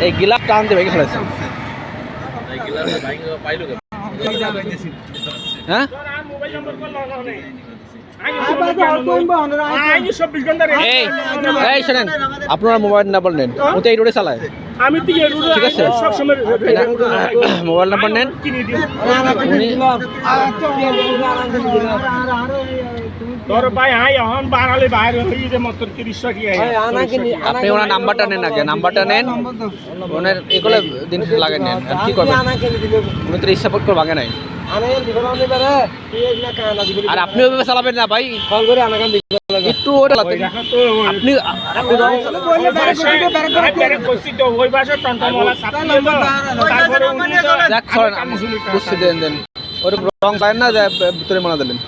এই গিলাস টান দিয়ে ভেঙে ফেলেছে। হ্যাঁ এই শোনেন, আপনারা মোবাইল নাম্বার নেন, ও তো এই রোডে চালায়। ঠিক আছে, মোবাইল নাম্বার নেন। আপনি ওনার নাম্বারটা নেন, আগে নাম্বারটা নেন, ওনার এগুলো দিন লাগে নেন। কি করবেন, উনি তো সাপোর্ট করে ভাঙে নাই। আর আপনি ওইভাবে চালাবেন না ভাই, একটু আপনি বুঝতে দেন দেন ওর রং পায় না, যে ভিতরে মানা দিলেন।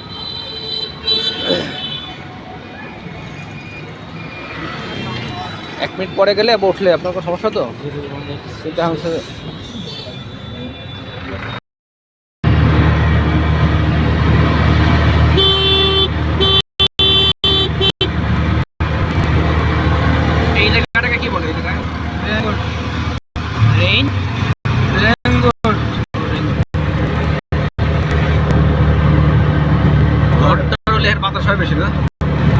এক মিনিট পরে গেলে উঠলে আপনার কোনো সমস্যা তো সেটা হচ্ছে। এই জায়গাটাকে কি বলে? এই জায়গায় রেইন ঘরটার লেহের বাতাস হয় বেশি না।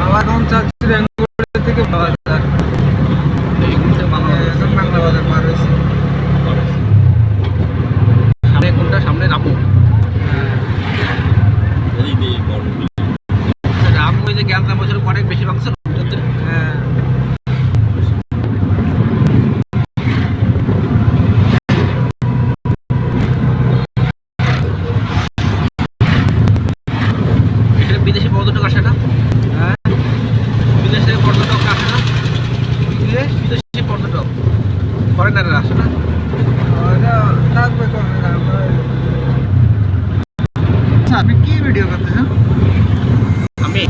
আমার রং চাচ্ছি রেঙ্গুর থেকে বাজার, বাংলা বাজার পার হয়েছে। সামনে কোনটা? সামনে রামু। রামু ওই যে জ্ঞান বছর অনেক বেশি ভাঙছে। হ্যাঁ বিদেশি পর্যটক আসে না? বিদেশে পর্যটক আসে না? বিদেশি পর্যটক ফরেনাররা আসে না? আপনি কি ভিডিও করতেছেন? আমি